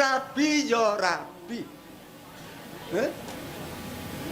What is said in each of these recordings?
Rabi ya rabi.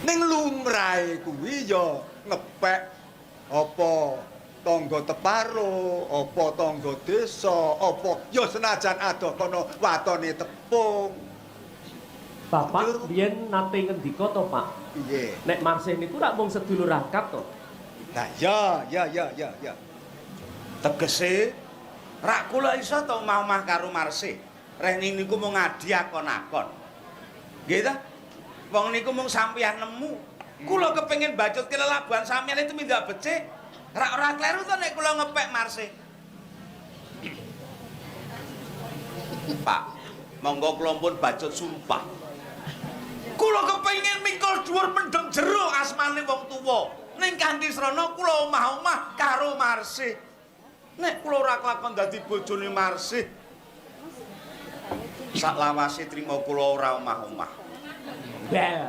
Ning lumrahe kuwi ya ngepek apa tangga teparo, apa tangga desa, apa ya senajan ada kono watone tepung. Bapak biyen nate ngendika to, Pak? Piye? Nek Marsih niku rak mung sedulur akad to. Nah, ya. Tegese rak kula iso to omah karo Marsih. Rene niku mung ngadi akon-akon. Nggih ta? Wong niku mung sampeyan nemu. Kula kepengin bacot kelelabuhan sampeyan itu mindak becik. Rak ora kleru to nek kula ngepek Marsih. Pak, monggo kula pun bacot sumpah. Kula kepengin mikul dhuwur mendem jero asmane wong tuwa. Ning kanthi srana kula omah-omah karo Marsih. Nek kula ora kelakon dadi bojone Marsih, sak lawase trima kula ora omah-omah. Bel.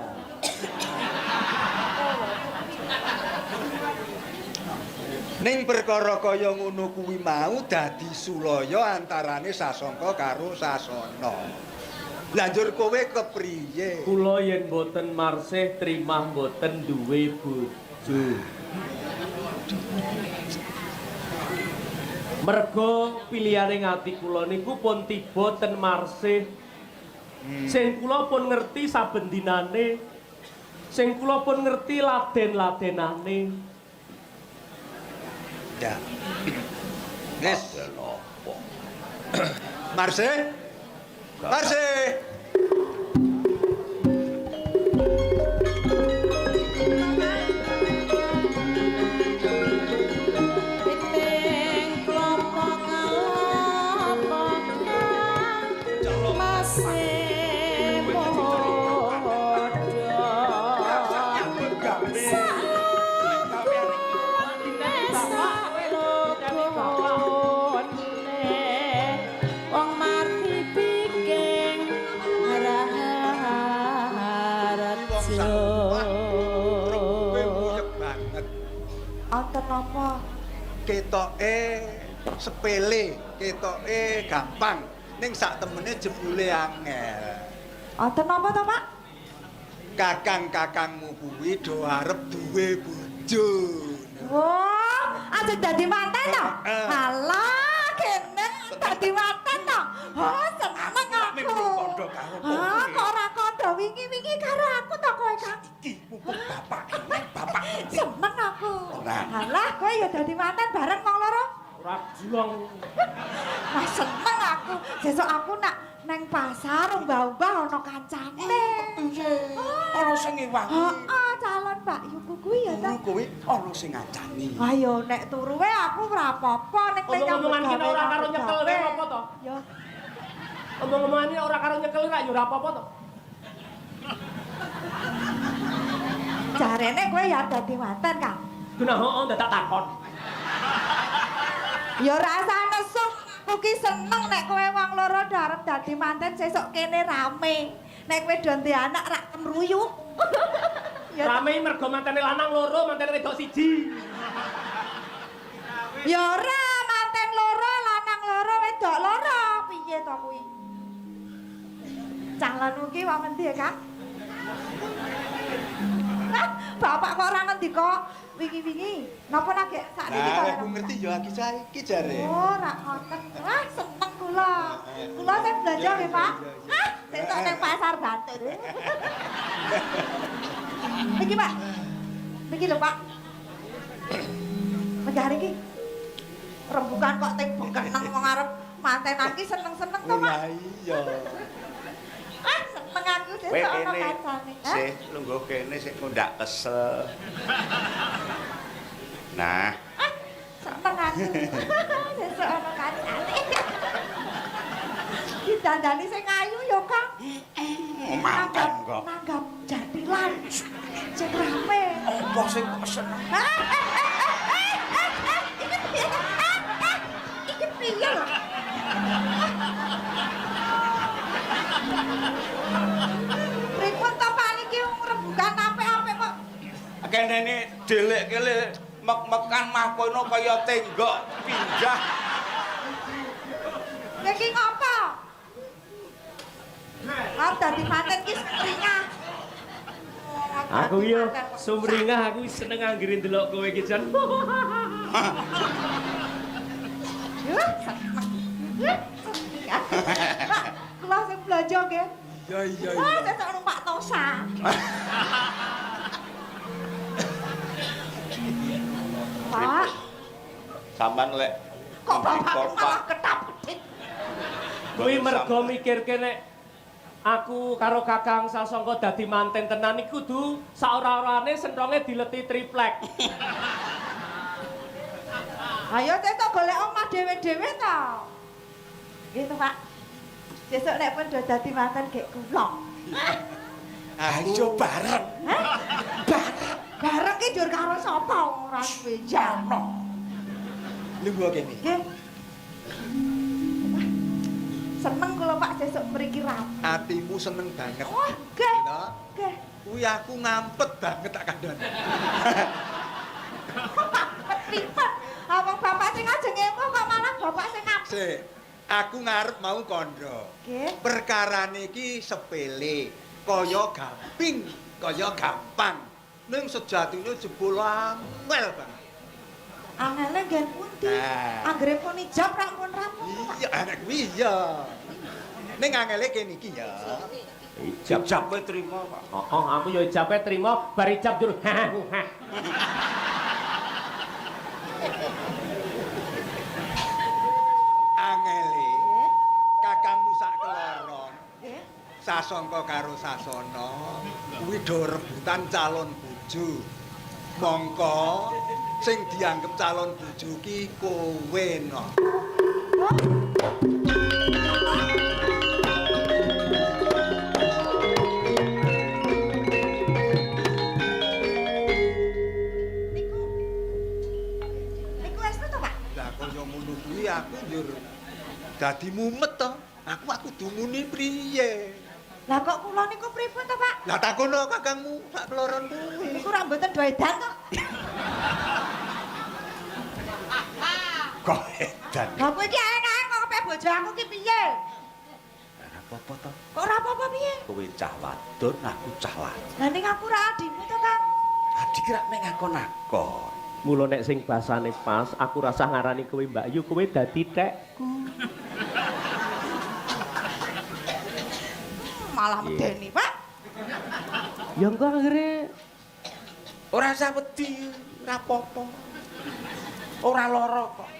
Ning perkara kaya ngono kuwi mau dadi sulaya antarane Sasongko karo Sasana. Lanjur kowe kepriye? Kula yen mboten Marsih trimah mboten duwe bojo. Mergo pilihane ngati kula niku pun tiba ten Marsih. Sing kula pun ngerti saben dinane. Sing kula pun ngerti laden-ladenane. Ya. Wis. Marsih? Marsih. Apa? Ketoke sepele, ketoke gampang. Ning sak temene jebule angel. Wonten napa to, Pak? Kakang-kakangmu kuwi do arep duwe bojo. Wah, aja dadi manten to? Halah, kene dadi manten to. Oh, seneng aku. Ah, kok ora kondo wingi-wingi karo aku to kowe, Kang? Iki mumpung bapak. Seneng aku. Nah. Halah, kowe ya dadi manten bareng wong loro. Ora juang. Wah, seneng aku. Sesuk aku nak neng pasar umbah-umbah ana kancane. Piye? Ana sing ngewangi. Heeh, calon Mbak Yuku kuwi ya ta. Turu kowe ana sing ngancani. Ayo nek turu wae aku ora apa-apa nek Omong-omongan kene ora karo nyekel wae apa to? Ya. Omong-omongan ini ora karo nyekel ra ya ora apa-apa to. Jarene kowe ya dadi manten, Kang. Genah heeh dadak takon. Ya rasa nesu, mugi seneng nek kowe wong loro arep dadi manten sesuk kene rame. Nek kowe do ndek anak rak kemruyu. Ya Rame mergo mantene lanang loro, mantene wedok siji. ya ora manten loro, lanang loro, wedok loro. Piye to kuwi? Calonmu ki wong endi ya, Kang? Bapak kok ora ngendika wingi-wingi. Napa nak gek sakniki kok? Nah, aku ngerti ya iki jare. Oh, rak ngoten. Wah, seneng kula. Kula sing belanja nggih, Pak. Hah, sesuk nang pasar Bantul. Niki, Pak. Niki lho, Pak. Mencari iki. Rembukan kok ting bekeneng wong arep mantenan ki seneng-seneng to, Pak. Lah iya. Ah, seneng aku sesuk Kowe ana kene kancane. Hah? sih lungguh kene sik ngundak kesel. Nah, Seneng aku. Sesuk ana kancane. Ditandani sing ayu ya, Kang. mantan kok. Nanggap jatilan. Sing rame. Apa sing kok seneng? Iki piye lho? Pripun to Pak niki rembugan apik-apik kok. Kene ini delek kele mek-mekan mah kono kaya tenggok pindah. Niki ngopo? dadi manten ki sumringah. Aku yo sumringah aku seneng anggere ndelok kowe iki jan. Yo, seneng. Kula sing blanja nggih. Iya. Wah, sesuk numpak Tosa. Pak, Sampeyan lek kok bapak Bapak. malah ketap-ketip. Kuwi mergo mikirke nek aku karo Kakang Sasongko dadi manten tenan iku kudu saora-orane senthonge dileti triplek. Ayo sesuk golek omah dhewe-dhewe to. Gitu, Pak. Sesuk nek pun do dadi manten gek kula. Ayo bareng. Hah? Bareng ki jur karo sapa ora benjano. Lungguh kene. Nggih. Seneng kula Pak sesuk mriki rapi. Atimu seneng banget. Wah, nggih. Gitu. Nggih. Kuwi aku ngampet banget tak kandhane. Pripun? Awang bapak sing ajeng emo kok malah bapak sing ngap. Sik, aku ngarep mau kandha. Nggih. Perkarane iki sepele, kaya gamping, kaya gampang. Ning sejatine jebul angel banget. Angele ngen pundi? Nah. Anggere pun ijab rampun-rampun. Iya, anak kuwi iya. Ning angele kene iki ya. Ijab kowe trima, Pak. Oh, aku yo ijabe trima, bar ijab jur. Angele kakangmu sak keloron. Nggih. Sasongko karo Sasana kuwi do rebutan calon bojo. Mongko sing dianggep calon bojo ki kowe no. Niku wis to, Pak? Lah kaya ngono kuwi aku njur dadi mumet to. Aku dumuni priye? Lah kok kula niku pripun to, Pak? Lah takono kakangmu sak keloron kuwi. Niku ra mboten do edan kok. Kok edan. Lah kowe iki enak kok pe bojo aku ki piye? Ora apa-apa to. Kok ora apa-apa piye? Kowe cah wadon, aku cah lanang. Lah ning aku ra adimu to, Kang. Adik rak mek ngakon-akon. Mula nek sing basane pas, aku rasa ngarani kowe Mbak Yu, kowe dadi tekku. Malah medeni, Pak. Ya engko anggere Ora usah wedi, ora apa-apa. Ora lara kok.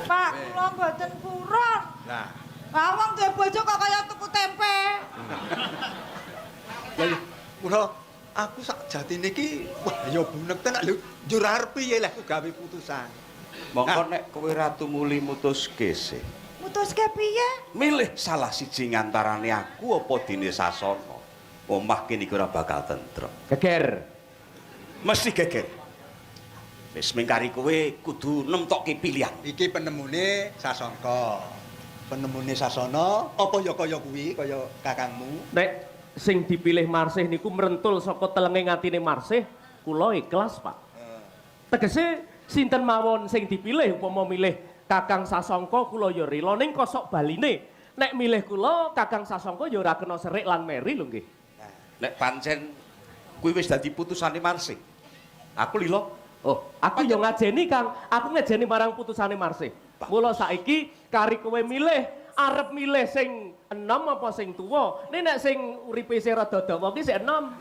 Pak, kula mboten purun. Lah, Awang duwe bojo kok kaya tuku tempe. lha kula aku sak jatine iki wah ya bunek tenan lho. Njur arep piye lah aku gawe putusan. Mongko nek kowe ratu muli mutuske sih. Mutuske piye? Milih salah siji ngantarane aku apa dene Sasana. Omah kene iki ora bakal tentrem. geger. Mesti geger. Wis mingkari kowe kudu nemtokke pilihan. Iki penemune Sasongko. Penemune Sasana apa ya kaya kuwi kaya kakangmu? Nek sing dipilih Marsih niku merentul saka telenge ngatine Marsih, kula ikhlas, Pak. Tegese sinten mawon sing dipilih upama milih Kakang Sasongko kula ya rila ning kosok baline. Nek milih kula Kakang Sasongko ya ora kena serik lan meri lho nggih. Nek pancen kuwi wis dadi putusane Marsih. Aku lila. Oh, aku yo ngajeni Kang, aku ngajeni marang putusane Marsih. Mula saiki kari kowe milih, arep milih sing enom apa sing tuwa. Nek sing uripe sing rada dawa ki sing enom.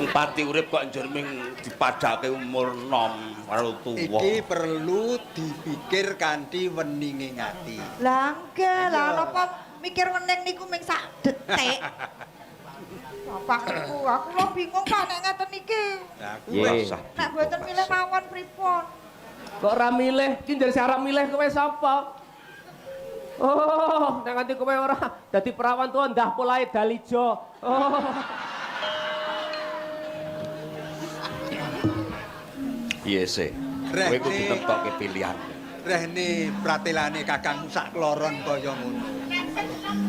Pati urip kok njur ming dipadake umur nom karo tuwa. Iki perlu dipikir kanthi weninge ngati. Lah nggih, lah napa mikir wening niku ming sak detik. Bapak niku aku lho bingung Pak nek ngeten iki. Lah aku Ye. wis Nek mboten milih mawon pripun? Kok ora milih? Ki njur sing arep milih kowe sapa? Oh, nek nganti kowe ora dadi perawan tuwa ndah polahe dalijo. Oh. Iya sih. Kowe kudu nemtokke pilihan. rehne pratelane kakangmu sak kloron kaya ngono.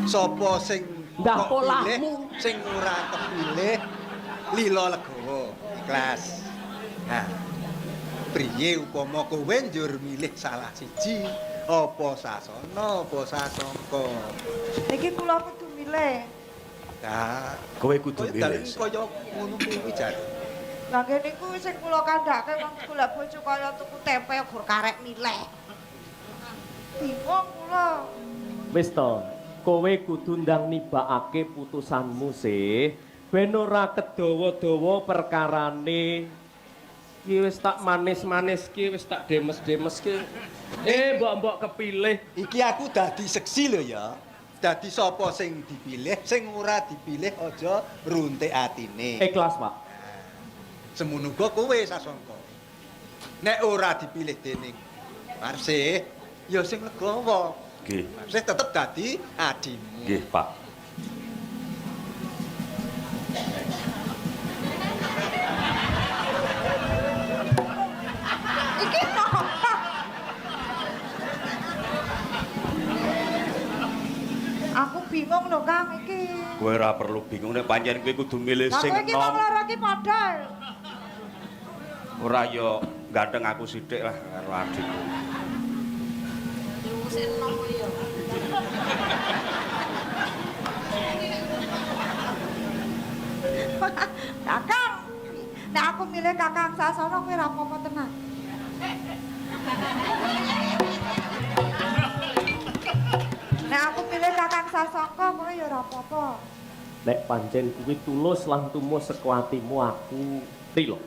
Sapa sing Ndah kok polahmu. pilih, sing ora kepilih lila legowo, ikhlas. Nah, Priye upama kowe njur milih salah siji, apa Sasana apa Sasongko? Iki kula kudu milih. Nah, Kowe kudu milih. Kaya ngono kuwi jar. Lah ngene iku sing kula kandhake wong golek bojo kaya tuku tempe gur karek milih. Bingung kula. Wis to, kowe kudu ndang nibakake putusanmu sih. Ben ora kedawa-dawa perkarane. Ki wis tak manis-manis ki, wis tak demes-demes ki. Mbok-mbok kepilih. Iki aku dadi seksi lho ya. Dadi sapa sing dipilih, sing ora dipilih aja runtik atine. Ikhlas, Pak. Semono uga kowe Sasongko. Nek ora dipilih dening Marsih, ya sing legowo. Nggih. Marsih tetep dadi adimu. Nggih, Pak. Iki napa? Aku bingung lho Kang iki. Kowe ora perlu bingung nek pancen kowe kudu milih Lah sing kowe iki wong enom. loro iki padha. Ora ya ganteng aku sithik lah karo adikku. Kakang. Nek aku milih Kakang Sasana kowe ora apa-apa tenan. Nek aku milih Kakang Sasongko kowe ya ora apa-apa. Nek pancen kuwi tulus lan tumus saka atimu aku tilo.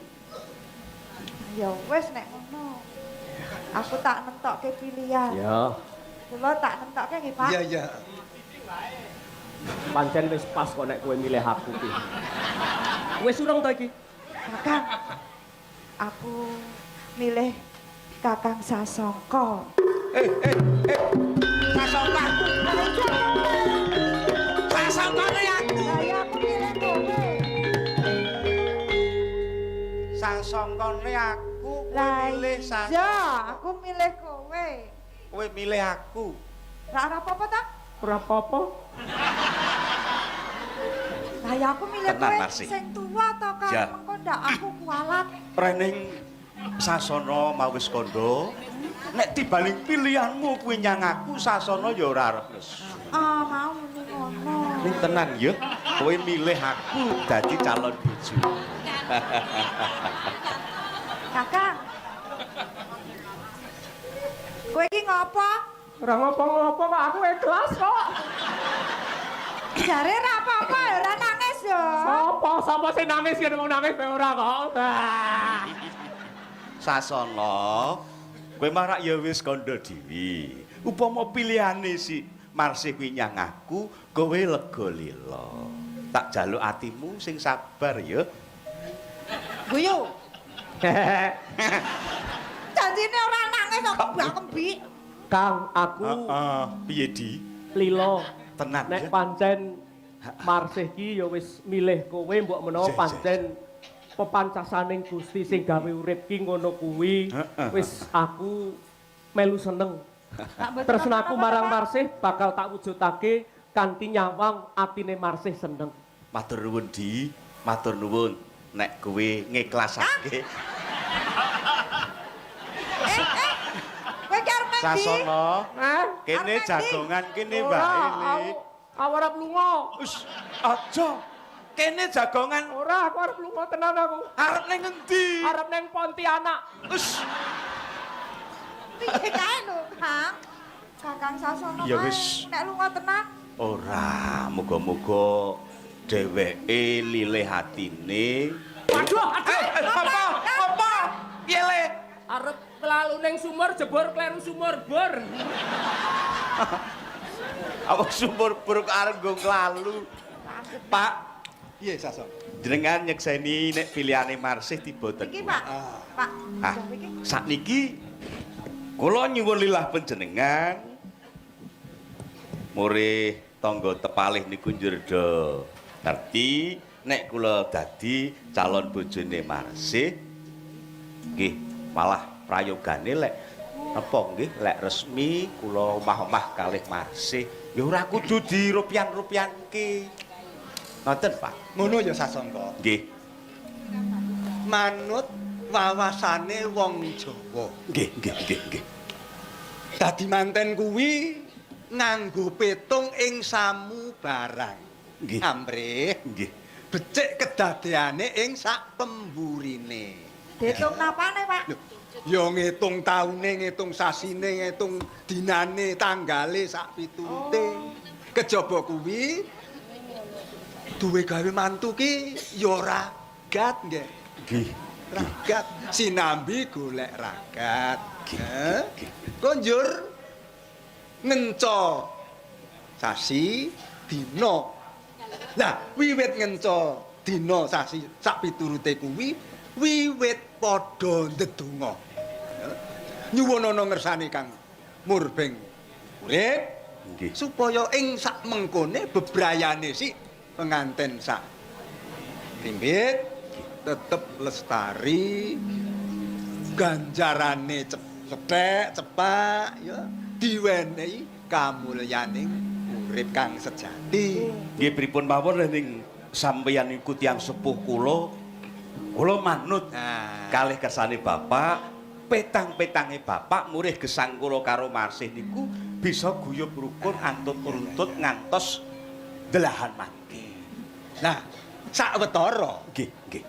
Ya wis nek ngono. Aku tak nentokke pilihan. Ya, Kula tak nentokke nggih, Pak. Iya, iya. pancen wis pas kok nek kowe milih aku ki. Wis urung to iki? Kakang. Aku milih Kakang Sasongko. Sasongko. Sasongkone aku. Lah ya aku milih kowe. Sasongkone aku. Lah milih iya, aku milih kowe. Kowe milih aku. Lah ora apa-apa ta? Ora apa-apa. Lah ya aku milih Tenan, kowe Marsi. sing tua to Kang. Ja. Mengko ndak aku kualat. Rening Sasana mau wis kandha. Nek tibaling pilihanmu kuwi nyang aku Sasana ya ora arep nesu. Ah, mau muni ngono. Ning tenan ya, kowe milih aku dadi calon bojo. Kakang. Kowe iki ngopo? Ora ngopo-ngopo kok aku ikhlas kok. Jare ra apa-apa, ora nangis yo. Sapa sing nangis yen wong nangis bae ora kok. Sasana, kowe marak ya wis kandha dhewe. Upama pilihane si Marsih kuwi nyang aku, kowe lega lila. Tak jaluk atimu sing sabar ya. Guyu. Janjine ora nangis kok mbak kembi. Kang, aku Piye di? lilo. Tenan Nek ya. pancen Marsih ki ya wis milih kowe mbok menawa Jeh, pancen pepancasaning Gusti sing gawe urip ki ngono kuwi. Wis aku melu seneng. Tresnaku marang Marsih bakal tak wujudake kanthi nyawang atine Marsih seneng. Matur nuwun Di, matur nuwun nek kowe ngiklasake. Kowe ki arep ndi? Sasana, kene Arep ndi? jagongan kene Ora, Mbak aku ini. arep lunga. Wis aja. Kene jagongan Ora, aku arep lunga tenan aku. arep ning endi? Arep neng Pontianak. Wis Piye kae lho, Kang? Kakang Sasana Ya kae, wis. nek lunga tenan. ora, muga-muga dheweke lilih atine. Waduh, Apa? Piye le? arep kelalu neng sumur jebor kleru sumur bor. Apa sumur buruk arep nggo klalu. Pak, Piye Sasongko? jenengan nyekseni nek pilihane Marsih tiba ten. Iki, Pak. Pak, Ah, jam iki. sakniki kula nyuwun lilah panjenengan murih tangga tepalih niku njur do ngerti nek kula dadi calon bojone Marsih nggih malah prayogane lek apa nggih lek resmi kula omah-omah kalih Marsih ya ora kudu dirupian-rupianke ngoten Pak Ngono ya Sasongko. nggih Manut wawasane wong Jawa. Nggih. Dadi manten kuwi nganggo petung ing samu barang. Nggih. Amrih. Nggih. Becik kedadeane ing sak pemburine. Ditung napane, Pak? Ya ngitung taune, ngitung sasine, ngitung dinane, tanggale sak piturute. Kejaba kuwi duwe gawe mantu ki ya ragat nggih. Nggih. Ragat sinambi golek ragat. Konjur ngenca sasi dina. Lah wiwit ngenca dina sasi sak piturute kuwi wiwit padha ndedonga. Nyuwunana ngersane Kang Murbeng urip Nggih. supaya ing sak mengkone bebrayane sik penganten sak timbit tetep lestari ganjarane cethek cepak ya diwenehi kamulyaning urip kang sejati. Nggih pripun mawon ning sampeyan iku tiyang sepuh kula manut kalih kersane Bapak, petang-petange Bapak murih gesang kula karo Marsih niku bisa guyub rukun antut runtut ngantos delahan mangke. Nah, sawetara Nggih.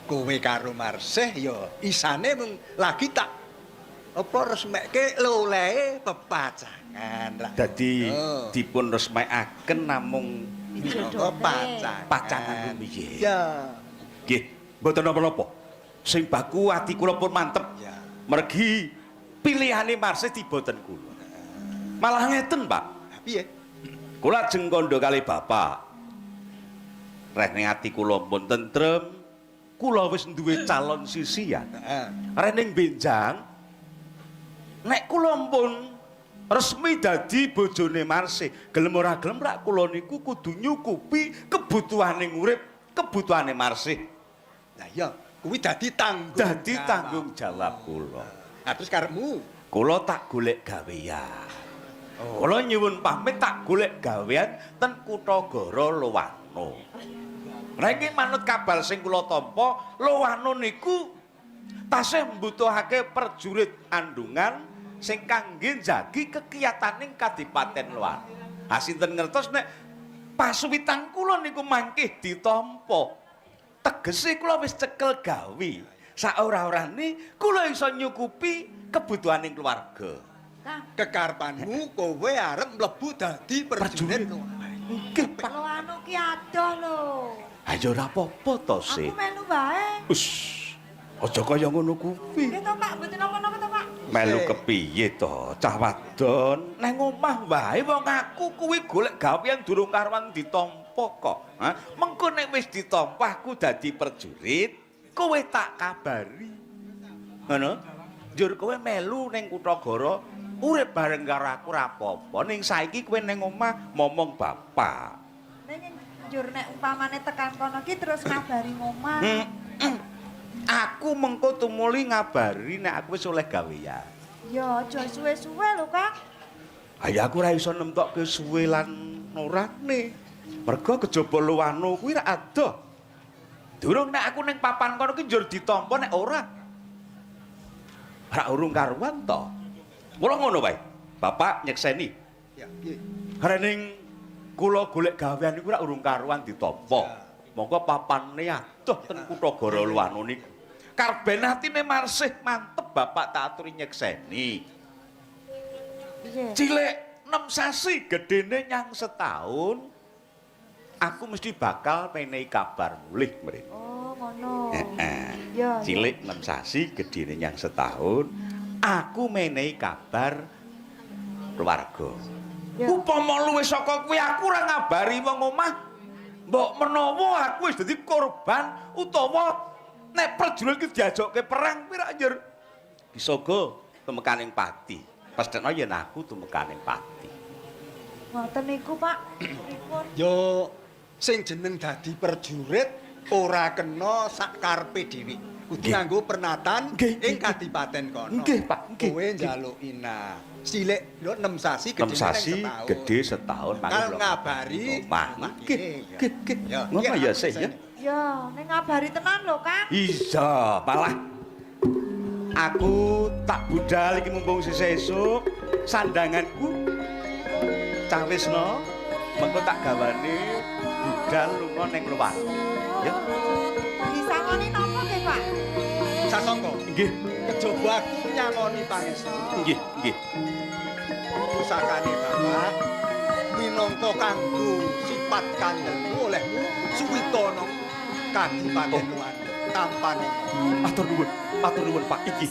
kowe karo Marsih ya isane mung lagi tak apa resmekke lolehe pepacangan ra. Dadi dipun resmekaken namung pacangan rumiyin. Ya. Nggih, mboten napa-napa. Sing baku ati kula pun mantep. Ya. Mergi pilihane Marsih tiboten kula. Malah ngeten, Pak. Piye? Kula ajeng kandha kalih Bapak. Reh ning ati kula pun tentrem, kula wis duwe calon sisian. Heeh. Reh ning benjang nek kula pun resmi dadi bojone Marsih, gelem ora gelem rak kula niku kudu nyukupi kebutuhaning urip, kebutuhane Marsih. Lah iya, kuwi dadi tanggung Jawab kula. Nah, terus karepmu Kula tak golek gawean. Kula nyuwun pamit tak golek gawean ten Kutagara Lowano. Lah iki manut kabar sing kula tampa, Lowano niku tasih mbutuhake prajurit andungan sing kangge njagi kekiyataning Kadipaten Lowano. Ha sinten ngertos nek pasuwitan kula niku mangkih ditampa. Tegese kula wis cekel gawe. Saora-orane kula iso nyukupi kebutuhaning keluarga. kekarepanmu kowe arep mlebu dadi prajurit. Nggih, Pak. Lho anu ki adoh lho. Ha ya ora apa-apa to, Sih. Aku melu wae. Us. Aja kaya ngono kuwi. Nggih to, Pak, mboten napa-napa to, Pak. Melu kepiye to, cah wadon? Nang omah wae wong aku kuwi golek gawean durung karuan ditampa kok. Ha? Mengko nek wis ditampa aku dadi prajurit, kowe tak kabari. Ngono? Njur kowe melu ning Kutagara urip bareng karo aku ora apa-apa. Ning saiki kowe ning omah momong bapak. Ning njur nek umpamane tekan kono ki terus ngabari ngomah. Aku mengko tumuli ngabari nek aku wis oleh gawean. Ya aja suwe-suwe lho, Kang. Ya aku ora iso nemtokke suwe lan orane. Mergo kejaba Lowano kuwi ra adoh. Durung nek aku ning papan kono ki njur ditampa nek ora. Ra urung karuan to. Mula ngono wae. Bapak nyekseni. Ya, nggih. Rening kula golek gawean niku ra urung karuan ditampa. Monggo papane adoh ten Kutagara Lowano niku. Karben atine Marsih mantep Bapak tak aturi nyekseni. Piye? Cilik 6 sasi gedene nyang setahun. Aku mesti bakal menehi kabar mulih mrene. Oh, ngono. Heeh. Ya. Cilik 6 sasi gedene nyang setahun. Aku menehi kabar keluarga. Ya. Upama luwih saka kuwi aku ora ngabari wong omah. Mbok menawa aku wis dadi korban utawa nek prajurit ki diajokke perang kuwi ra njur disogo tumekaning pati. Pesthekno yen aku tumekaning pati. Ngoten niku, Pak. Pripun? Yo sing jeneng dadi prajurit ora kena sak karepe dhewe. Kudu Nggih. nganggo pernatan Nggih, ing nggih. kadipaten kono. Nggih, Pak, nggih. Kowe njaluk ina. Cilik lho 6 sasi 6 gedene sasi setahun. gedhe setahun Kal ngabari Mah nggih. Ngono ya sih ya. Ya, ning ngabari tenan lho, Kang. Iya, malah Aku tak budal iki mumpung sisih esuk. Sandanganku cah Wisna, mengko tak gawane budal lunga ning luar. Ya. Disangoni napa nggih, Pak? Sasongko, Nggih. kejaba aku nyangoni pangestu. Nggih, nggih. Pusakane Bapak minangka kanggo sifat kandhelmu olehmu suwitana kadipaten luar tampane. Matur nuwun Pak iki.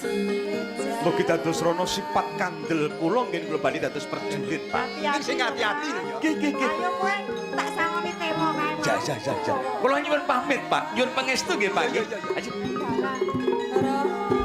Mugi dados rono sifat kandel kula nggih kula bali dados perjurit Pak. Ning sing ati-ati lho ya. Nggih, nggih, nggih. Ayo kowe tak sangoni tema kae. Pak. Ja. Kula nyuwun pamit Pak, nyuwun pangestu nggih Pak. Ya, ya, ya. Ayo. Dalah.